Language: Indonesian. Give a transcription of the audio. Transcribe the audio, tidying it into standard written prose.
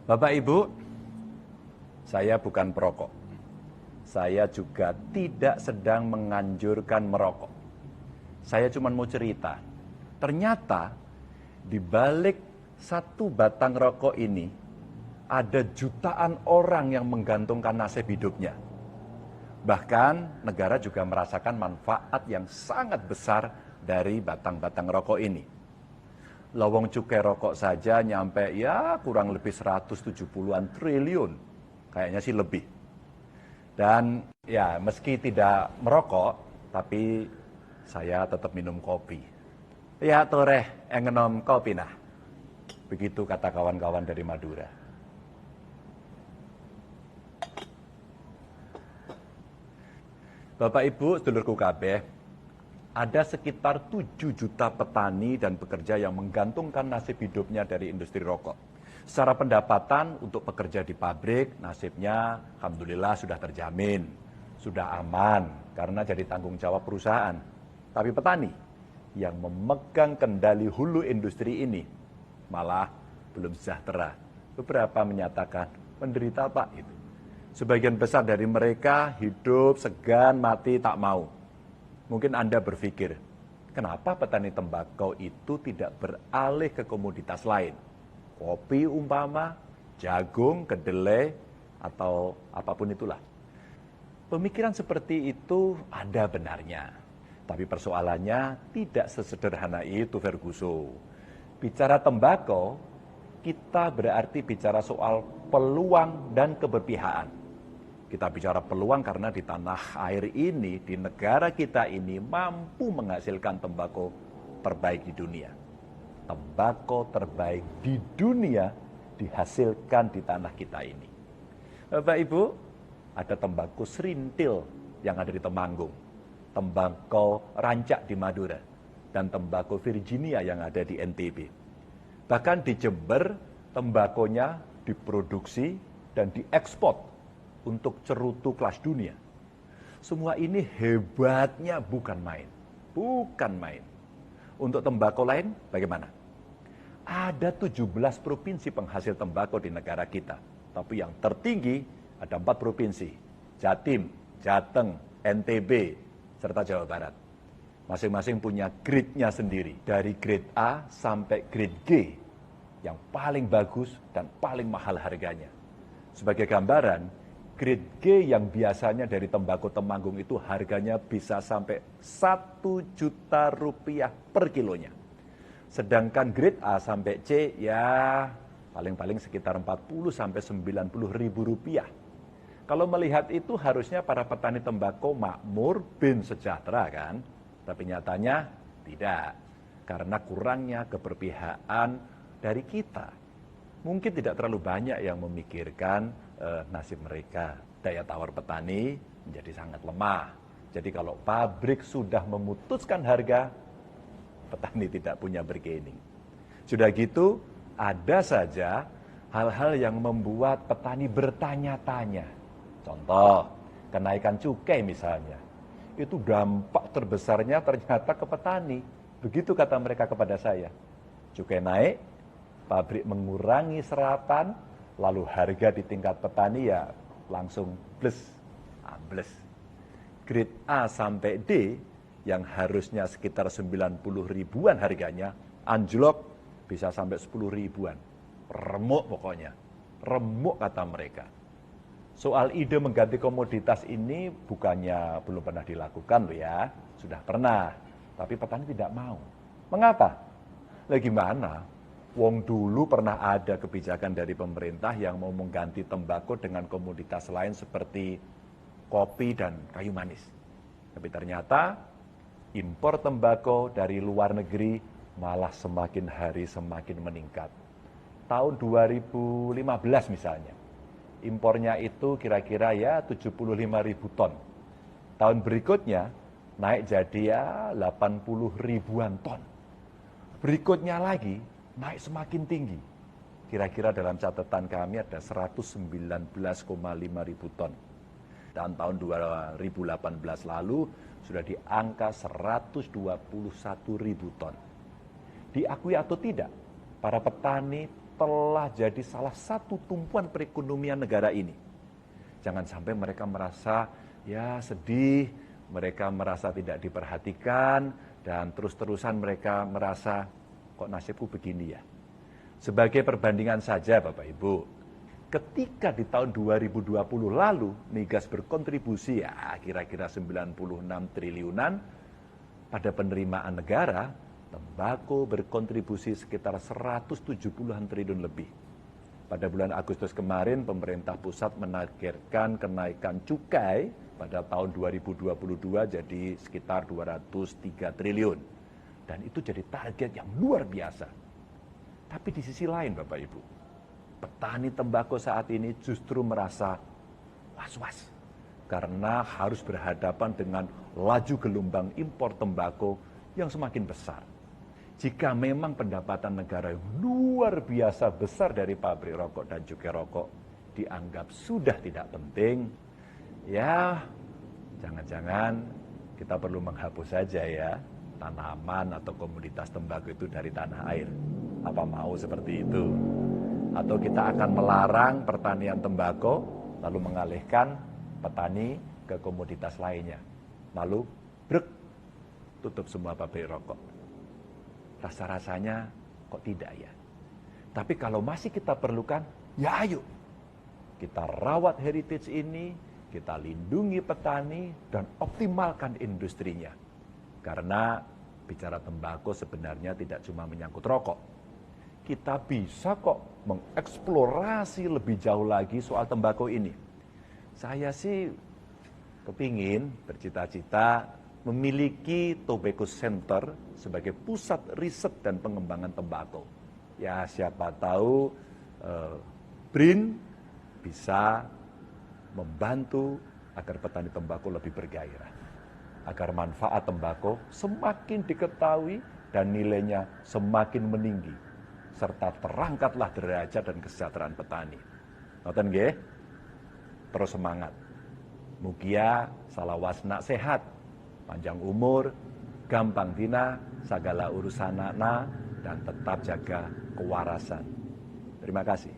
Bapak Ibu, saya bukan perokok. Saya juga tidak sedang menganjurkan merokok. Saya cuma mau cerita. Ternyata di balik satu batang rokok ini ada jutaan orang yang menggantungkan nasib hidupnya. Bahkan negara juga merasakan manfaat yang sangat besar dari batang-batang rokok ini. Lowong cukai rokok saja nyampe ya kurang lebih 170-an triliun. Kayaknya sih lebih. Dan ya meski tidak merokok, tapi saya tetap minum kopi. Ya toreh engenom kopi nah. Begitu kata kawan-kawan dari Madura. Bapak Ibu, sedulurku kabeh, ada sekitar 7 juta petani dan pekerja yang menggantungkan nasib hidupnya dari industri rokok. Secara pendapatan untuk pekerja di pabrik, nasibnya alhamdulillah sudah terjamin, sudah aman karena jadi tanggung jawab perusahaan. Tapi petani yang memegang kendali hulu industri ini malah belum sejahtera. Beberapa menyatakan menderita Pak itu. Sebagian besar dari mereka hidup segan, mati, tak mau. Mungkin Anda berpikir, kenapa petani tembakau itu tidak beralih ke komoditas lain? Kopi umpama, jagung, kedelai, atau apapun itulah. Pemikiran seperti itu ada benarnya. Tapi persoalannya tidak sesederhana itu, Ferguson. Bicara tembakau, kita berarti bicara soal peluang dan keberpihakan. Kita bicara peluang karena di tanah air ini, di negara kita ini mampu menghasilkan tembakau terbaik di dunia. Tembakau terbaik di dunia dihasilkan di tanah kita ini. Bapak Ibu, ada tembakau serintil yang ada di Temanggung, tembakau rancak di Madura, dan tembakau Virginia yang ada di NTB. Bahkan di Jember, tembakonya diproduksi dan diekspor untuk cerutu kelas dunia. Semua ini hebatnya bukan main. Bukan main. Untuk tembakau lain, bagaimana? Ada 17 provinsi penghasil tembakau di negara kita. Tapi yang tertinggi ada 4 provinsi. Jatim, Jateng, NTB, serta Jawa Barat. Masing-masing punya grade-nya sendiri. Dari grade A sampai grade G. Yang paling bagus dan paling mahal harganya. Sebagai gambaran, grade G yang biasanya dari tembakau Temanggung itu harganya bisa sampai 1 juta rupiah per kilonya. Sedangkan grade A sampai C ya paling-paling sekitar 40 sampai 90 ribu rupiah. Kalau melihat itu harusnya para petani tembakau makmur bin sejahtera kan? Tapi nyatanya tidak. Karena kurangnya keberpihakan dari kita. Mungkin tidak terlalu banyak yang memikirkan nasib mereka. Daya tawar petani menjadi sangat lemah. Jadi kalau pabrik sudah memutuskan harga, petani tidak punya bargaining. Sudah gitu, ada saja hal-hal yang membuat petani bertanya-tanya. Contoh, kenaikan cukai misalnya. Itu dampak terbesarnya ternyata ke petani. Begitu kata mereka kepada saya. Cukai naik, pabrik mengurangi serapan, lalu harga di tingkat petani ya langsung ambles. Grade A sampai D yang harusnya sekitar 90 ribuan harganya, anjlok bisa sampai 10 ribuan. Remuk pokoknya, remuk kata mereka. Soal ide mengganti komoditas ini bukannya belum pernah dilakukan loh ya, sudah pernah. Tapi petani tidak mau. Mengapa? Lah gimana? Wong dulu pernah ada kebijakan dari pemerintah yang mau mengganti tembakau dengan komoditas lain seperti kopi dan kayu manis. Tapi ternyata impor tembakau dari luar negeri malah semakin hari semakin meningkat. Tahun 2015 misalnya, impornya itu kira-kira ya 75 ribu ton. Tahun berikutnya naik jadi ya 80 ribuan ton. Berikutnya lagi naik semakin tinggi. Kira-kira dalam catatan kami ada 119,5 ribu ton. Dan tahun 2018 lalu sudah di angka 121 ribu ton. Diakui atau tidak, para petani telah jadi salah satu tumpuan perekonomian negara ini. Jangan sampai mereka merasa ya sedih, mereka merasa tidak diperhatikan, dan terus-terusan mereka merasa kok nasibku begini ya. Sebagai perbandingan saja Bapak Ibu, ketika di tahun 2020 lalu migas berkontribusi ya kira-kira 96 triliunan pada penerimaan negara, tembakau berkontribusi sekitar 170-an triliun lebih. Pada bulan Agustus kemarin pemerintah pusat menargetkan kenaikan cukai pada tahun 2022 jadi sekitar 203 triliun. Dan itu jadi target yang luar biasa. Tapi di sisi lain Bapak Ibu, petani tembakau saat ini justru merasa was-was karena harus berhadapan dengan laju gelombang impor tembakau yang semakin besar. Jika memang pendapatan negara yang luar biasa besar dari pabrik rokok dan cukai rokok dianggap sudah tidak penting, ya jangan-jangan kita perlu menghapus saja ya tanaman atau komoditas tembakau itu dari tanah air. Apa mau seperti itu? Atau kita akan melarang pertanian tembakau lalu mengalihkan petani ke komoditas lainnya. Lalu brek, tutup semua pabrik rokok. Rasa-rasanya kok tidak ya. Tapi kalau masih kita perlukan, ya ayo. Kita rawat heritage ini, kita lindungi petani, dan optimalkan industrinya. Karena bicara tembakau sebenarnya tidak cuma menyangkut rokok. Kita bisa kok mengeksplorasi lebih jauh lagi soal tembakau ini. Saya sih kepingin, bercita-cita memiliki tobacco center sebagai pusat riset dan pengembangan tembakau. Ya siapa tahu BRIN bisa membantu agar petani tembakau lebih bergairah. Agar manfaat tembakau semakin diketahui dan nilainya semakin meninggi. Serta terangkatlah derajat dan kesejahteraan petani. Ngoten nggih? Terus semangat. Mugia salawasna sehat, panjang umur, gampang dina, segala urusanana, dan tetap jaga kewarasan. Terima kasih.